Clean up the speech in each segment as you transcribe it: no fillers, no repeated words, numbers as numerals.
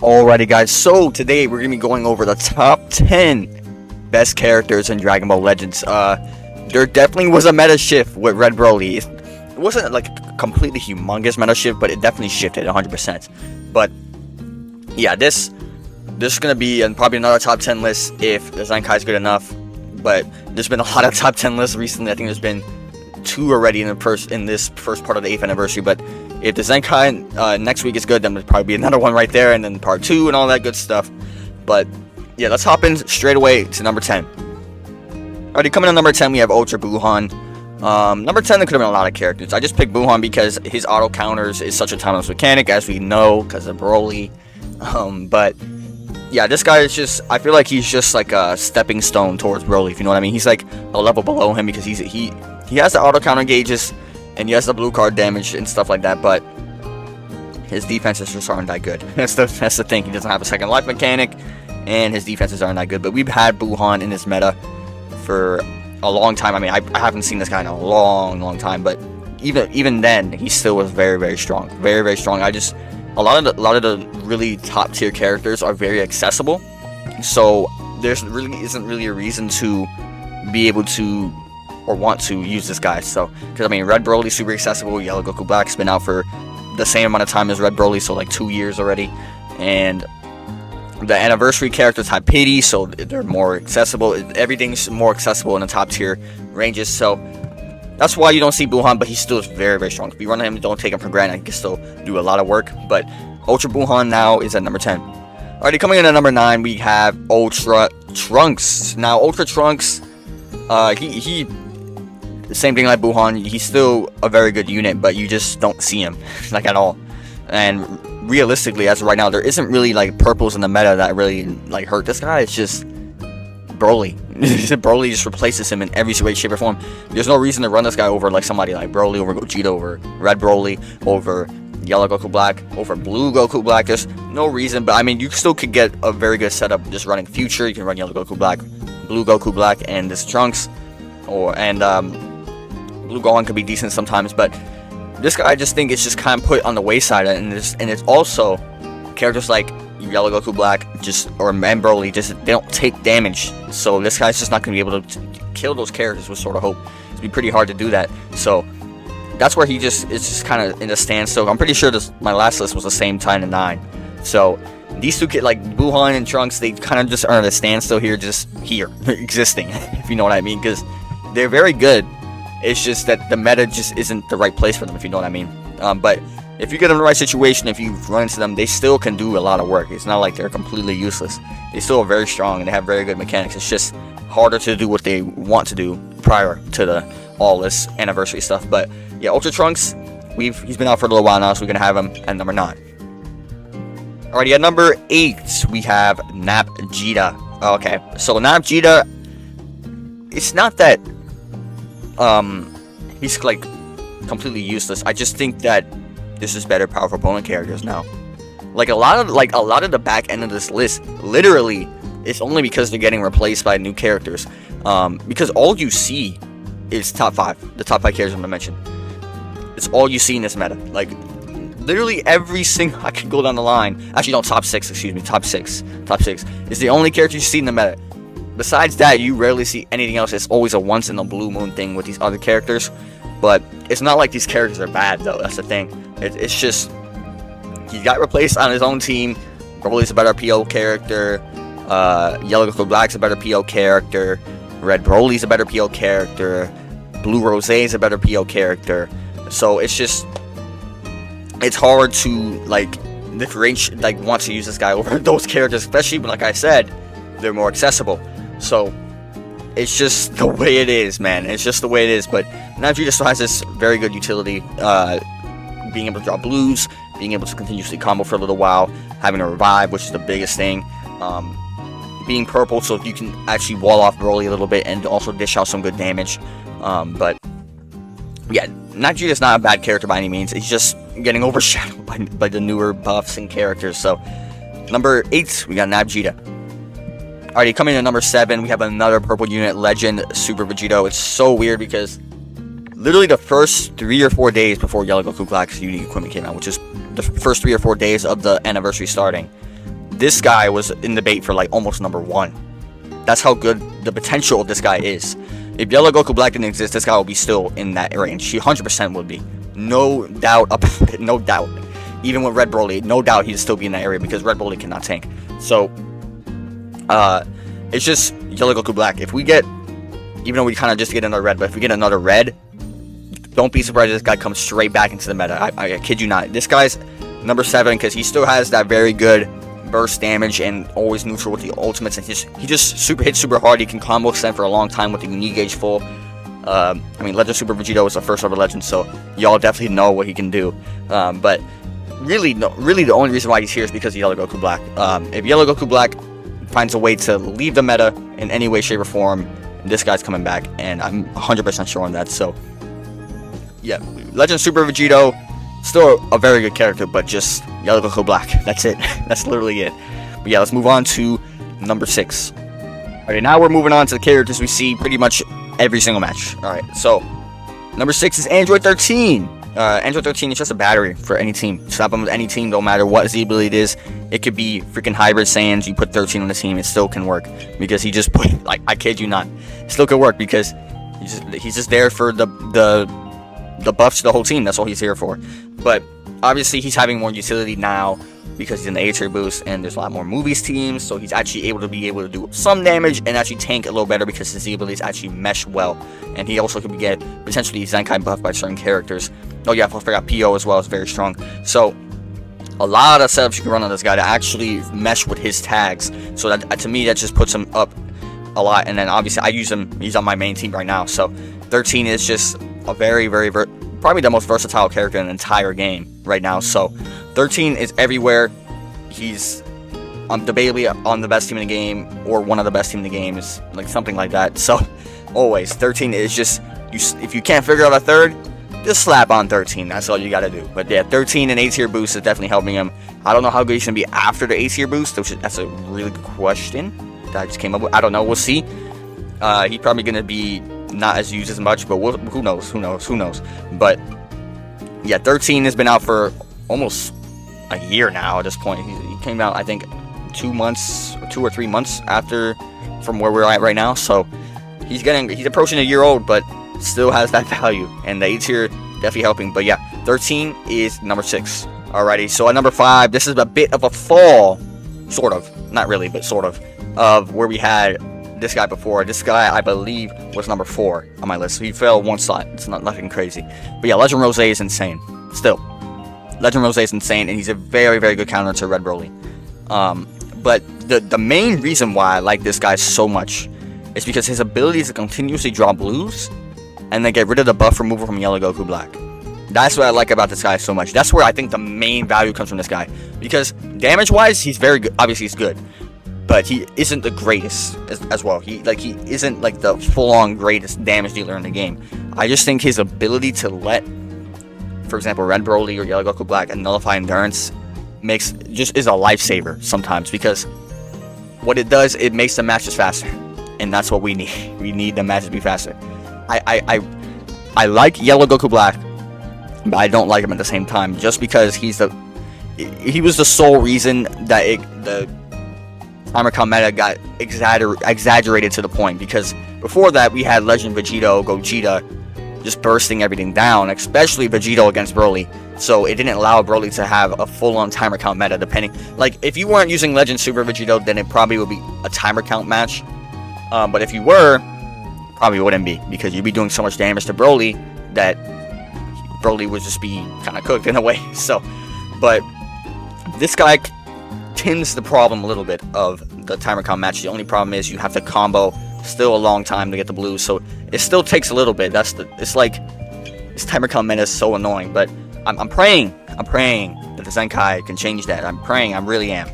Alrighty guys, so today we're going to be going over the top 10 best characters in Dragon Ball Legends. There definitely was a meta shift with Red Broly. It wasn't like a completely humongous meta shift, but it definitely shifted 100%. But yeah, this is going to be probably another top 10 list if the Zenkai is good enough. But there's been a lot of top 10 lists recently. I think there's been 2 already in this first part of the 8th anniversary, but if the Zenkai next week is good, then there'll probably be another one right there, and then part 2 and all that good stuff. But yeah, let's hop in straight away to number 10. Already coming in number 10, we have Ultra Buuhan. Number 10, there could have been a lot of characters. I just picked Buuhan because his auto counters is such a timeless mechanic, as we know, because of Broly. But yeah, this guy is just, I feel like he's just like a stepping stone towards Broly, if you know what I mean. He's like a level below him because he has the auto counter gauges, and he has the blue card damage and stuff like that, but his defenses just aren't that good. That's the thing. He doesn't have a second life mechanic, and his defenses aren't that good. But we've had Buuhan in this meta for a long time. I mean, I haven't seen this guy in a long time, but even then, he still was very, very strong. Very, very strong. A lot of the really top tier characters are very accessible, so there's isn't really a reason to be able to or want to use this guy. So, because I mean, Red Broly super accessible. Yellow Goku Black's been out for the same amount of time as Red Broly, so like 2 years already. And the anniversary characters have pity, so they're more accessible. Everything's more accessible in the top tier ranges. So that's why you don't see Buuhan, but he still is very, very strong. If you run him, don't take him for granted. He can still do a lot of work. But Ultra Buuhan now is at number 10. Alrighty, coming in at number 9, we have Ultra Trunks. Now, Ultra Trunks, he same thing like Buuhan, he's still a very good unit, but you just don't see him, like, at all. And realistically, as of right now, there isn't really, like, purples in the meta that really, like, hurt this guy. It's just Broly. Broly just replaces him in every way, shape, or form. There's no reason to run this guy over, like, somebody like Broly, over Gogeta, over Red Broly, over Yellow Goku Black, over Blue Goku Black. There's no reason, but, I mean, you still could get a very good setup just running Future. You can run Yellow Goku Black, Blue Goku Black, and this Trunks, Blue Gohan could be decent sometimes, but this guy I just think it's just kind of put on the wayside, and it's also characters like Yellow Goku Black and Broly they don't take damage, so this guy's just not going to be able to kill those characters with Sword of Hope. It's be pretty hard to do that, so that's where it's just kind of in a standstill. I'm pretty sure my last list was the same 10 and 9, so these two kids like Buuhan and Trunks, they kind of just are at a standstill here, just here existing, if you know what I mean, because they're very good. It's just that the meta just isn't the right place for them, if you know what I mean. But if you get them in the right situation, if you run into them, they still can do a lot of work. It's not like they're completely useless. They still are very strong, and they have very good mechanics. It's just harder to do what they want to do prior to the all this anniversary stuff. But yeah, Ultra Trunks, he's been out for a little while now, so we're going to have him at number 9. Alrighty, at number 8, we have Nap Jita. Okay, so Nap Jita, it's not that he's like completely useless. I just think that this is better powerful opponent characters now. Like a lot of the back end of this list, literally, it's only because they're getting replaced by new characters. Because all you see is top 5, the top 5 characters I'm gonna mention. It's all you see in this meta. Like literally every single, I could go down the line. Actually, no, top 6. Excuse me, top 6. Top 6 is the only character you see in the meta. Besides that, you rarely see anything else. It's always a once in a blue moon thing with these other characters. But it's not like these characters are bad, though. That's the thing. It's just he got replaced on his own team. Broly's a better PO character. Yellow Goku Black's a better PO character. Red Broly's a better PO character. Blue Rosé's a better PO character. So it's just, it's hard to like differentiate, like want to use this guy over those characters, especially when, like I said, they're more accessible. So it's just the way it is, man. It's just the way it is. But Nap Jita still has this very good utility, being able to draw blues, being able to continuously combo for a little while, having a revive, which is the biggest thing, being purple, so you can actually wall off Broly a little bit and also dish out some good damage. But yeah, Nap Jita is not a bad character by any means. He's just getting overshadowed by the newer buffs and characters. So number 8, we got Nap Jita. Alrighty, coming in at number 7, we have another purple unit, Legend Super Vegito. It's so weird because literally the first 3 or 4 days before Yellow Goku Black's unique equipment came out, which is the first 3 or 4 days of the anniversary starting, this guy was in debate for like almost number 1. That's how good the potential of this guy is. If Yellow Goku Black didn't exist, this guy would be still in that range. He 100% would be. No doubt about it. No doubt. Even with Red Broly, no doubt he'd still be in that area because Red Broly cannot tank. So, it's just Yellow Goku Black. If we get, even though we kind of just get another red, but if we get another red, don't be surprised if this guy comes straight back into the meta. I kid you not. This guy's number 7 because he still has that very good burst damage and always neutral with the ultimates, and he just super hits super hard. He can combo extend for a long time with the unique gauge full. I mean, Legend Super Vegito is the first ever legend, so y'all definitely know what he can do. But really the only reason why he's here is because of Yellow Goku Black. If Yellow Goku Black finds a way to leave the meta in any way, shape, or form, this guy's coming back, and I'm 100% sure on that. So yeah, Legend Super Vegito, still a very good character, but just Yellow Goku Black. That's it. That's literally it. But yeah, let's move on to number 6. Alright, now we're moving on to the characters we see pretty much every single match. Alright, so number 6 is Android 13. Android 13 is just a battery for any team. Slap him with any team, no matter what Z ability it is. It could be freaking Hybrid Saiyans. You put 13 on the team, it still can work. Because he just put, like, I kid you not, it still could work because he's just there for the buffs to the whole team. That's all he's here for. But obviously he's having more utility now because he's in the A-tier boost and there's a lot more movies teams, so he's actually able to do some damage and actually tank a little better because his abilities actually mesh well. And he also could get potentially Zenkai buffed by certain characters. Oh yeah, I forgot PO as well is very strong. So a lot of setups you can run on this guy to actually mesh with his tags. So that, to me, that just puts him up a lot. And then obviously I use him, he's on my main team right now. So 13 is just a very probably the most versatile character in the entire game right now. So 13 is everywhere. He's debatably on the best team in the game or one of the best team in the game, is like something like that. So always 13 is just, if you can't figure out a third, just slap on 13. That's all you gotta do. But yeah, 13 and A-tier boost is definitely helping him. I don't know how good he's gonna be after the A-tier boost. That's a really good question that I just came up with. I don't know. We'll see. He's probably gonna be not as used as much, but who knows. But yeah, 13 has been out for almost a year now at this point. He came out, I think, 2 or 3 months after from where we're at right now. So he's approaching a year old, but still has that value, and the A-tier definitely helping. But yeah, 13 is number 6. Alrighty, so at number 5, this is a bit of a fall, sort of, not really, but sort of where we had this guy before. This guy, I believe, was number 4 on my list. So he fell 1 slot. It's nothing crazy. But yeah, Legend Rose is insane. Still, Legend Rose is insane, and he's a very good counter to Red Broly. But the main reason why I like this guy so much is because his ability to continuously draw blues and then get rid of the buff removal from Yellow Goku Black. That's what I like about this guy so much. That's where I think the main value comes from this guy. Because damage-wise, he's very good. Obviously, he's good. But he isn't the greatest as well. He isn't like the full-on greatest damage dealer in the game. I just think his ability to let, for example, Red Broly or Yellow Goku Black and Nullify Endurance is a lifesaver sometimes, because what it does, it makes the matches faster. And that's what we need. We need the matches to be faster. I like Yellow Goku Black, but I don't like him at the same time, just because he was the sole reason that the timer count meta got exaggerated to the point. Because before that, we had Legend Vegito, Gogeta just bursting everything down, especially Vegito against Broly. So it didn't allow Broly to have a full-on timer count meta. Depending, like, if you weren't using Legend Super Vegito, then it probably would be a timer count match. But if you were, probably wouldn't be, because you'd be doing so much damage to Broly that Broly would just be kind of cooked in a way. So, but this guy tends the problem a little bit of the timer count match. The only problem is you have to combo still a long time to get the blues, so it still takes a little bit. It's like this timer count meta is so annoying. But I'm praying that the Zenkai can change that. I'm praying, I really am.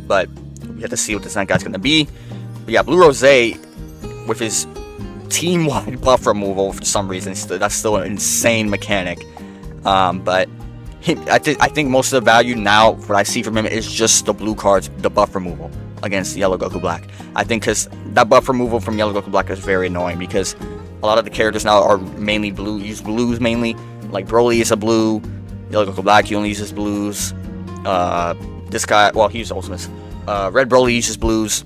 But we have to see what the Zenkai's gonna be. But yeah, Blue Rose with his team-wide buff removal, for some reason, that's still an insane mechanic. But I think most of the value now, what I see from him, is just the blue cards, the buff removal against Yellow Goku Black. I think because that buff removal from Yellow Goku Black is very annoying, because a lot of the characters now are mainly blue, use blues mainly. Like Broly is a blue, Yellow Goku Black, he only uses blues. This guy, well, he uses ultimates. Red Broly uses blues.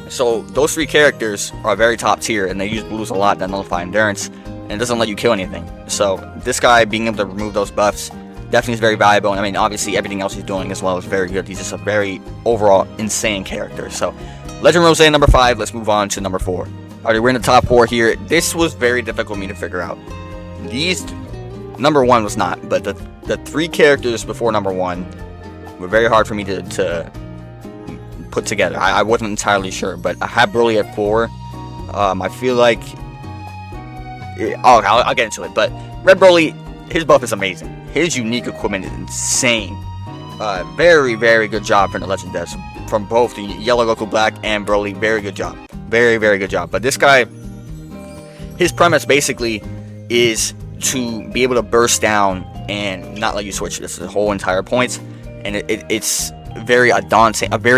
So those 3 characters are very top tier, and they use blues a lot that nullify endurance, and it doesn't let you kill anything. So this guy being able to remove those buffs definitely is very valuable. And I mean, obviously everything else he's doing as well is very good. He's just a very overall insane character. So Legend Rose number 5. Let's move on to number 4. Alright, we're in the top 4 here. This was very difficult for me to figure out. These, number 1 was not, but the 3 characters before number 1 were very hard for me to put together. I wasn't entirely sure, but I have Broly at 4. I feel like I'll get into it, but Red Broly, his buff is amazing. His unique equipment is insane. Very, very good job from the Legend devs, from both the Yellow Goku Black and Broly. Very good job. Very, very good job. But this guy, his premise basically is to be able to burst down and not let you switch. This is the whole entire point, and it's a very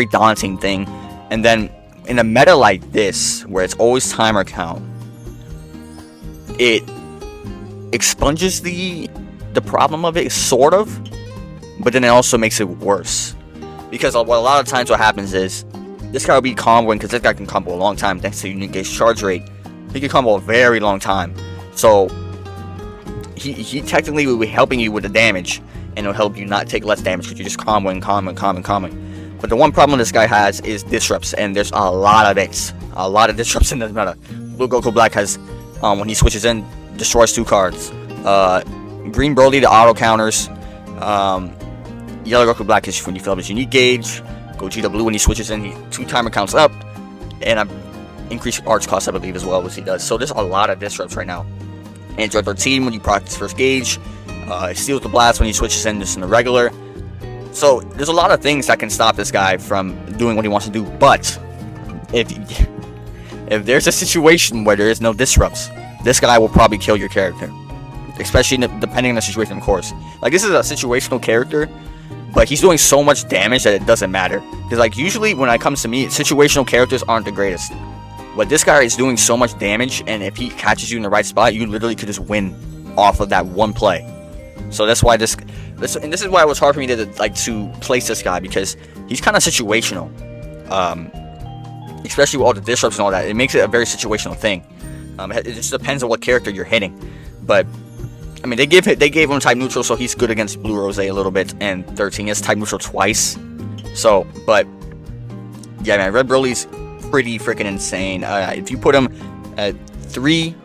daunting thing. And then in a meta like this, where it's always timer count, it expunges the problem of it, sort of, but then it also makes it worse. Because a lot of times what happens is, this guy will be comboing, because this guy can combo a long time thanks to unique gauge charge rate. He can combo a very long time. So he technically will be helping you with the damage, and it'll help you not take less damage because you're just comboing. But the one problem this guy has is disrupts, and there's a lot of it. A lot of disrupts in this meta. Blue Goku Black has, when he switches in, destroys 2 cards. Green Broly, the auto counters. Yellow Goku Black is when you fill up his unique gauge. Gogeta Blue, when he switches in, he 2 timer counts up. And increased arch cost, I believe, as well, as he does. So there's a lot of disrupts right now. Android 13, when you proc his first gauge. Steals the blast when he switches in just in the regular. So there's a lot of things that can stop this guy from doing what he wants to do. But if there's a situation where there is no disrupts, this guy will probably kill your character. Especially depending on the situation, of course. Like, this is a situational character, but he's doing so much damage that it doesn't matter. Because, like, usually when it comes to me, situational characters aren't the greatest. But this guy is doing so much damage, and if he catches you in the right spot, you literally could just win off of that one play. So that's why this is why it was hard for me to place this guy, because he's kind of situational. Especially with all the disrupts and all that, it makes it a very situational thing. It just depends on what character you're hitting. But I mean, they gave him type neutral, so he's good against Blue Rose a little bit, and 13 is type neutral twice. So, but yeah, man, Red Broly's pretty freaking insane. If you put him at 3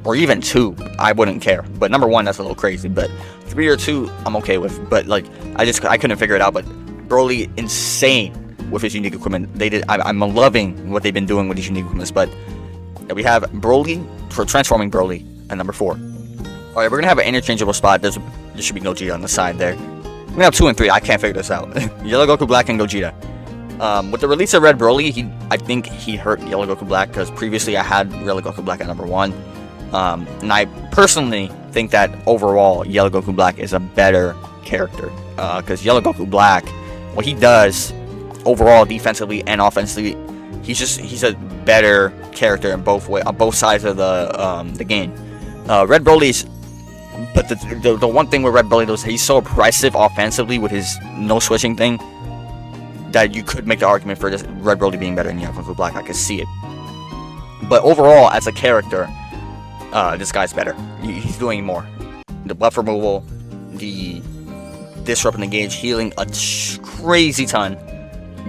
or even 2, I wouldn't care. But number 1, that's a little crazy. But 3 or 2, I'm okay with. But like, I couldn't figure it out. But Broly, insane with his unique equipment. I'm loving what they've been doing with these unique equipments. But we have Broly for transforming Broly at number 4. Alright, we're gonna have an interchangeable spot. There should be Gogeta on the side there. We're gonna have 2 and 3. I can't figure this out. Yellow Goku Black and Gogeta. With the release of Red Broly, I think he hurt Yellow Goku Black, because previously I had Yellow Goku Black at number 1. And I personally think that overall Yellow Goku Black is a better character, because Yellow Goku Black, what he does overall defensively and offensively, he's a better character in on both sides of the game. Red Broly's, but the one thing with Red Broly is he's so aggressive offensively with his no switching thing that you could make the argument for this Red Broly being better than Yellow Goku Black. I can see it. But overall, as a character, this guy's better. He's doing more. The buff removal, the disrupting the gauge, healing a crazy ton,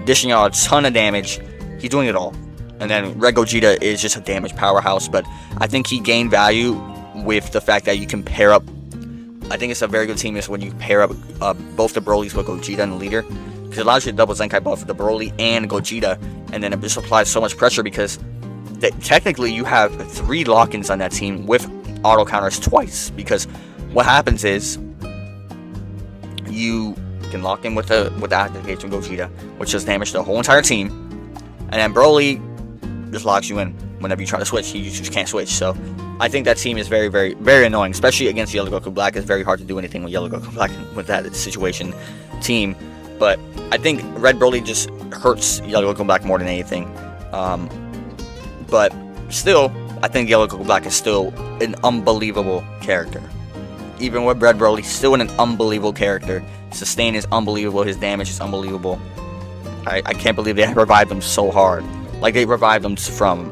dishing out a ton of damage. He's doing it all. And then Red Gogeta is just a damage powerhouse, but I think he gained value with the fact that you can pair up. I think it's a very good team is when you pair up both the Brolys with Gogeta and the leader, because it allows you to double Zenkai buff the Broly and Gogeta, and then it just applies so much pressure, because technically you have 3 lock-ins on that team with auto counters twice, because what happens is you can lock in with the activation Gogeta, which does damage to the whole entire team, and then Broly just locks you in whenever you try to switch. You just can't switch. So I think that team is very, very, very annoying, especially against Yellow Goku Black. It's very hard to do anything with Yellow Goku Black with that situation team. But I think Red Broly just hurts Yellow Goku Black more than anything. But still, I think Yellow Goku Black is still an unbelievable character. Even with Red Broly, still an unbelievable character. Sustain is unbelievable. His damage is unbelievable. I can't believe they revived him so hard. Like, they revived him from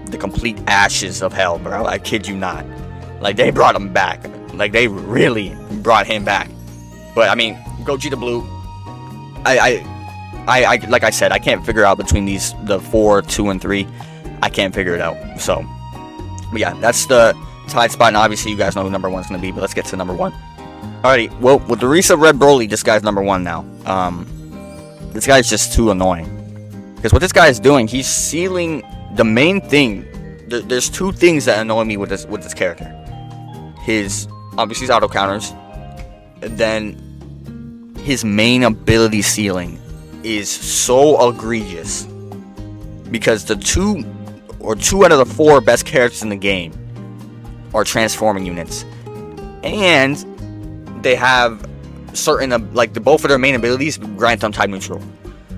the complete ashes of hell, bro. I kid you not. Like, they brought him back. Like, they really brought him back. But, I mean, Gogeta Blue, I like I said, I can't figure out between the 4, 2, and 3. I can't figure it out. So, but yeah, that's the tied spot. And obviously, you guys know who number 1 is going to be. But let's get to number 1. Alrighty, well, with the reset Red Broly, this guy's number 1 now. This guy's just too annoying. Because what this guy is doing, he's sealing the main thing. There's 2 things that annoy me with this character. Obviously, his auto counters. And then his main ability sealing is so egregious. Because the 2 out of the 4 best characters in the game are transforming units. And they have certain, both of their main abilities grant them type neutral.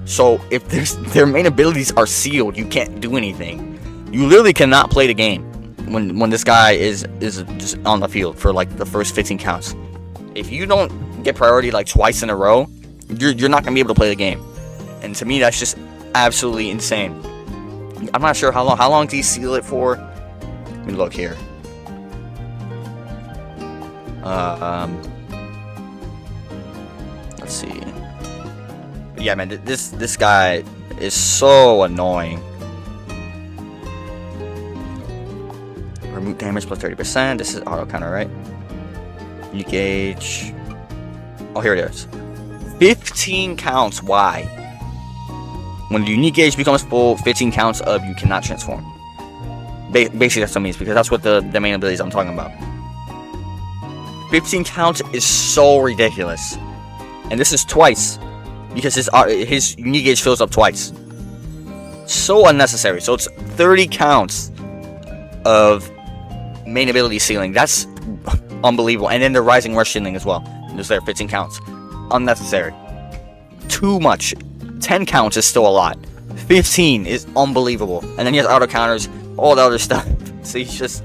So if their main abilities are sealed, you can't do anything. You literally cannot play the game when this guy is just on the field for like the first 15 counts. If you don't get priority like twice in a row, you're not gonna be able to play the game. And to me, that's just absolutely insane. I'm not sure how long. How long do you seal it for? Let me look here. Let's see. Yeah, man, this guy is so annoying. Remove damage plus 30%. This is auto counter, right? Unique gauge. Oh, here it is. 15 counts. Why? When the unique gauge becomes full, 15 counts of you cannot transform. Basically, that's what it means, because that's what the main abilities I'm talking about. 15 counts is so ridiculous. And this is twice. Because his unique gauge fills up twice. So unnecessary. So it's 30 counts of main ability sealing. That's unbelievable. And then the rising rush shielding as well. Just there, 15 counts. Unnecessary. Too much. 10 counts is still a lot. 15 is unbelievable. And then he has auto counters, all the other stuff. So he's just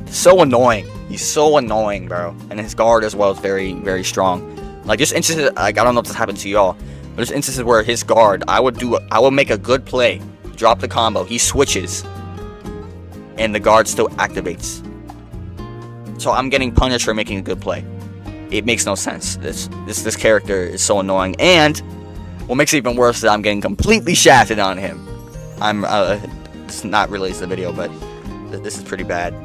so annoying. He's so annoying, bro. And his guard as well is very, very strong. Like, there's instances, like, I don't know if this happened to y'all, but there's instances where his guard, I would make a good play, drop the combo, he switches, and the guard still activates. So I'm getting punished for making a good play. It makes no sense. This character is so annoying, and what makes it even worse is that I'm getting completely shafted on him. It's not related to the video, but this is pretty bad.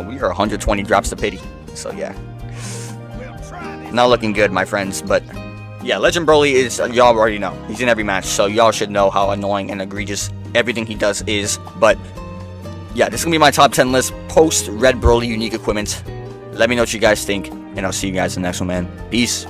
We are 120 drops to pity, so yeah. Not looking good, my friends, but yeah, Legend Broly is, y'all already know, he's in every match, so y'all should know how annoying and egregious everything he does is. But yeah, this is gonna be my top 10 list post Red Broly unique equipment. Let me know what you guys think, and I'll see you guys in the next one, man. Peace.